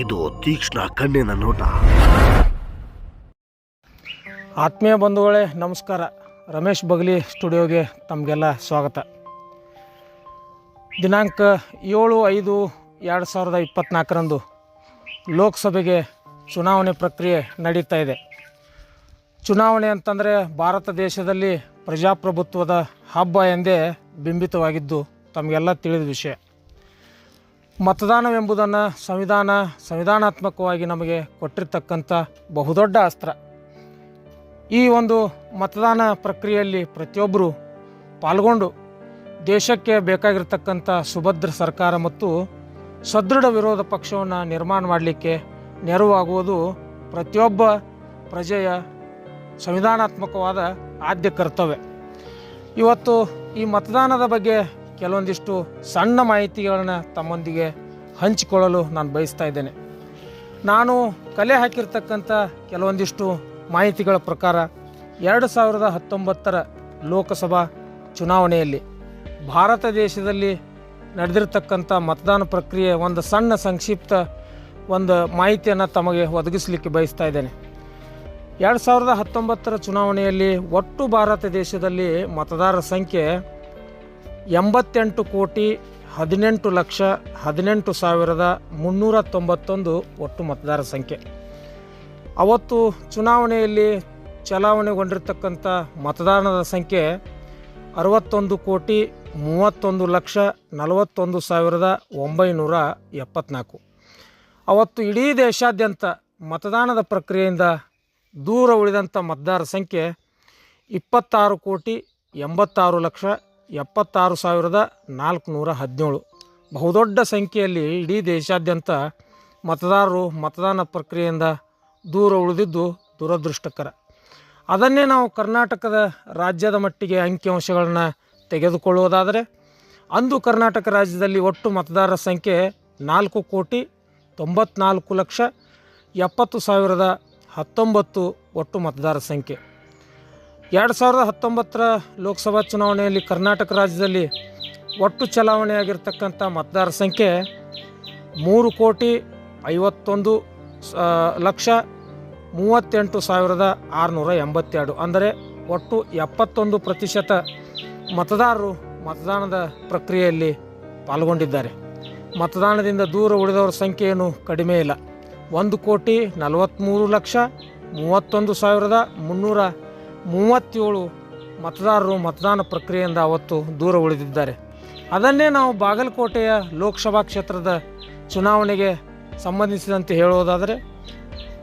ಇದು ತೀಕ್ಷ್ಣ ಕಣ್ಣಿನ ನೋಟ. ಆತ್ಮೀಯ ಬಂಧುಗಳೇ ನಮಸ್ಕಾರ. ರಮೇಶ್ ಬಗಲಿ ಸ್ಟುಡಿಯೋಗೆ ತಮಗೆಲ್ಲ ಸ್ವಾಗತ. ದಿನಾಂಕ 7/5/2024 ಲೋಕಸಭೆಗೆ ಚುನಾವಣೆ ಪ್ರಕ್ರಿಯೆ ನಡೀತಾ ಇದೆ. ಚುನಾವಣೆ ಅಂತಂದರೆ ಭಾರತ ದೇಶದಲ್ಲಿ ಪ್ರಜಾಪ್ರಭುತ್ವದ ಹಬ್ಬ ಎಂದೇ ಬಿಂಬಿತವಾಗಿದ್ದು ತಮಗೆಲ್ಲ ತಿಳಿದ ವಿಷಯ. ಮತದಾನವೆಂಬುದನ್ನು ಸಂವಿಧಾನಾತ್ಮಕವಾಗಿ ನಮಗೆ ಕೊಟ್ಟಿರ್ತಕ್ಕಂಥ ಬಹುದೊಡ್ಡ ಅಸ್ತ್ರ. ಈ ಒಂದು ಮತದಾನ ಪ್ರಕ್ರಿಯೆಯಲ್ಲಿ ಪ್ರತಿಯೊಬ್ಬರು ಪಾಲ್ಗೊಂಡು ದೇಶಕ್ಕೆ ಬೇಕಾಗಿರ್ತಕ್ಕಂಥ ಸುಭದ್ರ ಸರ್ಕಾರ ಮತ್ತು ಸದೃಢ ವಿರೋಧ ಪಕ್ಷವನ್ನು ನಿರ್ಮಾಣ ಮಾಡಲಿಕ್ಕೆ ನೆರವಾಗುವುದು ಪ್ರತಿಯೊಬ್ಬ ಪ್ರಜೆಯ ಸಂವಿಧಾನಾತ್ಮಕವಾದ ಆದ್ಯ ಕರ್ತವ್ಯ. ಇವತ್ತು ಈ ಮತದಾನದ ಬಗ್ಗೆ ಕೆಲವೊಂದಿಷ್ಟು ಸಣ್ಣ ಮಾಹಿತಿಗಳನ್ನು ತಮ್ಮೊಂದಿಗೆ ಹಂಚಿಕೊಳ್ಳಲು ನಾನು ಬಯಸ್ತಾ ಇದ್ದೇನೆ. ನಾನು ಕಲೆ ಹಾಕಿರ್ತಕ್ಕಂಥ ಕೆಲವೊಂದಿಷ್ಟು ಮಾಹಿತಿಗಳ ಪ್ರಕಾರ 2019 ಲೋಕಸಭಾ ಚುನಾವಣೆಯಲ್ಲಿ ಭಾರತ ದೇಶದಲ್ಲಿ ನಡೆದಿರ್ತಕ್ಕಂಥ ಮತದಾನ ಪ್ರಕ್ರಿಯೆ ಒಂದು ಸಣ್ಣ ಸಂಕ್ಷಿಪ್ತ ಒಂದು ಮಾಹಿತಿಯನ್ನು ತಮಗೆ ಒದಗಿಸಲಿಕ್ಕೆ ಬಯಸ್ತಾ ಇದ್ದೇನೆ. 2019 ಚುನಾವಣೆಯಲ್ಲಿ ಒಟ್ಟು ಭಾರತ ದೇಶದಲ್ಲಿ ಮತದಾರರ ಸಂಖ್ಯೆ 88,18,18,391 ಒಟ್ಟು ಮತದಾರರ ಸಂಖ್ಯೆ. ಅವತ್ತು ಚುನಾವಣೆಯಲ್ಲಿ ಚಲಾವಣೆಗೊಂಡಿರ್ತಕ್ಕಂಥ ಮತದಾನದ ಸಂಖ್ಯೆ 61,30,41,41,974. ಅವತ್ತು ಇಡೀ ದೇಶಾದ್ಯಂತ ಮತದಾನದ ಪ್ರಕ್ರಿಯೆಯಿಂದ ದೂರ ಉಳಿದಂಥ ಮತದಾರರ ಸಂಖ್ಯೆ 26,86,76,417. ಬಹುದೊಡ್ಡ ಸಂಖ್ಯೆಯಲ್ಲಿ ಇಡೀ ದೇಶಾದ್ಯಂತ ಮತದಾರರು ಮತದಾನ ಪ್ರಕ್ರಿಯೆಯಿಂದ ದೂರ ಉಳಿದಿದ್ದು ದುರದೃಷ್ಟಕರ. ಅದನ್ನೇ ನಾವು ಕರ್ನಾಟಕದ ರಾಜ್ಯದ ಮಟ್ಟಿಗೆ ಅಂಕಿಅಂಶಗಳನ್ನು ತೆಗೆದುಕೊಳ್ಳುವುದಾದರೆ ಅಂದು ಕರ್ನಾಟಕ ರಾಜ್ಯದಲ್ಲಿ ಒಟ್ಟು ಮತದಾರರ ಸಂಖ್ಯೆ 4,90,70,19 ಒಟ್ಟು ಮತದಾರರ ಸಂಖ್ಯೆ. 2019 ಲೋಕಸಭಾ ಚುನಾವಣೆಯಲ್ಲಿ ಕರ್ನಾಟಕ ರಾಜ್ಯದಲ್ಲಿ ಒಟ್ಟು ಚಲಾವಣೆಯಾಗಿರ್ತಕ್ಕಂಥ ಮತದಾರರ ಸಂಖ್ಯೆ 3,51,38,682. ಅಂದರೆ ಒಟ್ಟು 71% ಮತದಾರರು ಮತದಾನದ ಪ್ರಕ್ರಿಯೆಯಲ್ಲಿ ಪಾಲ್ಗೊಂಡಿದ್ದಾರೆ. ಮತದಾನದಿಂದ ದೂರ ಉಳಿದವರ ಸಂಖ್ಯೆ ಏನು ಕಡಿಮೆ ಇಲ್ಲ. 1,43,31,337 ಮತದಾರರು ಮತದಾನ ಪ್ರಕ್ರಿಯೆಯಿಂದ ಅವತ್ತು ದೂರ ಉಳಿದಿದ್ದಾರೆ. ಅದನ್ನೇ ನಾವು ಬಾಗಲಕೋಟೆಯ ಲೋಕಸಭಾ ಕ್ಷೇತ್ರದ ಚುನಾವಣೆಗೆ ಸಂಬಂಧಿಸಿದಂತೆ ಹೇಳುವುದಾದರೆ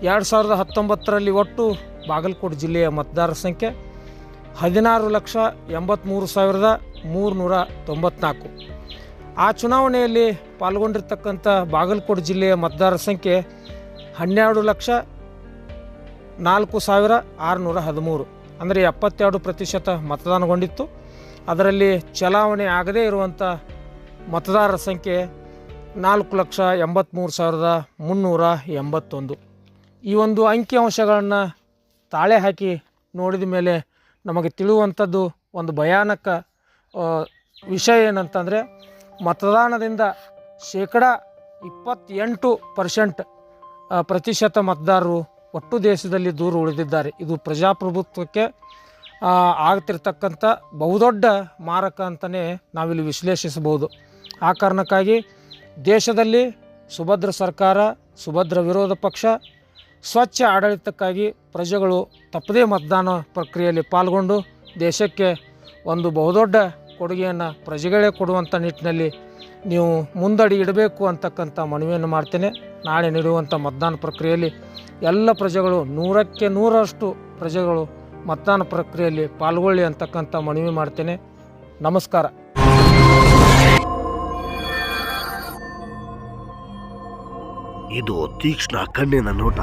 2019 ಒಟ್ಟು ಬಾಗಲಕೋಟೆ ಜಿಲ್ಲೆಯ ಮತದಾರರ ಸಂಖ್ಯೆ 16,83,394. ಆ ಚುನಾವಣೆಯಲ್ಲಿ ಪಾಲ್ಗೊಂಡಿರ್ತಕ್ಕಂಥ ಬಾಗಲಕೋಟೆ ಜಿಲ್ಲೆಯ ಮತದಾರರ ಸಂಖ್ಯೆ 12,04,613. ಅಂದರೆ 72% ಮತದಾನಗೊಂಡಿತ್ತು. ಅದರಲ್ಲಿ ಚಲಾವಣೆ ಆಗದೇ ಇರುವಂಥ ಮತದಾರರ ಸಂಖ್ಯೆ 4,83,381. ಈ ಒಂದು ಅಂಕಿಅಂಶಗಳನ್ನು ತಾಳೆ ಹಾಕಿ ನೋಡಿದ ಮೇಲೆ ನಮಗೆ ತಿಳಿಯುವಂಥದ್ದು ಒಂದು ಭಯಾನಕ ವಿಷಯ ಏನಂತಂದರೆ ಮತದಾನದಿಂದ 28% ಮತದಾರರು ಒಟ್ಟು ದೇಶದಲ್ಲಿ ದೂರ ಉಳಿದಿದ್ದಾರೆ. ಇದು ಪ್ರಜಾಪ್ರಭುತ್ವಕ್ಕೆ ಆಗ್ತಿರ್ತಕ್ಕಂಥ ಬಹುದೊಡ್ಡ ಮಾರಕ ಅಂತಲೇ ನಾವಿಲ್ಲಿ ವಿಶ್ಲೇಷಿಸಬಹುದು. ಆ ಕಾರಣಕ್ಕಾಗಿ ದೇಶದಲ್ಲಿ ಸುಭದ್ರ ಸರ್ಕಾರ, ಸುಭದ್ರ ವಿರೋಧ ಪಕ್ಷ, ಸ್ವಚ್ಛ ಆಡಳಿತಕ್ಕಾಗಿ ಪ್ರಜೆಗಳು ತಪ್ಪದೇ ಮತದಾನ ಪ್ರಕ್ರಿಯೆಯಲ್ಲಿ ಪಾಲ್ಗೊಂಡು ದೇಶಕ್ಕೆ ಒಂದು ಬಹುದೊಡ್ಡ ಕೊಡುಗೆಯನ್ನು ಪ್ರಜೆಗಳೇ ಕೊಡುವಂಥ ನಿಟ್ಟಿನಲ್ಲಿ ನೀವು ಮುಂದಡಿ ಇಡಬೇಕು ಅಂತಕ್ಕಂಥ ಮನವಿಯನ್ನು ಮಾಡ್ತೇನೆ. ನಾಳೆ ನಡೆಯುವಂಥ ಮತದಾನ ಪ್ರಕ್ರಿಯೆಯಲ್ಲಿ ಎಲ್ಲ ಪ್ರಜೆಗಳು 100ಕ್ಕೆ 100ರಷ್ಟು ಪ್ರಜೆಗಳು ಮತದಾನ ಪ್ರಕ್ರಿಯೆಯಲ್ಲಿ ಪಾಲ್ಗೊಳ್ಳಿ ಅಂತಕ್ಕಂಥ ಮನವಿ ಮಾಡ್ತೇನೆ. ನಮಸ್ಕಾರ. ಇದು ತೀಕ್ಷ್ಣ ಕಣ್ಣಿನ ನೋಟ.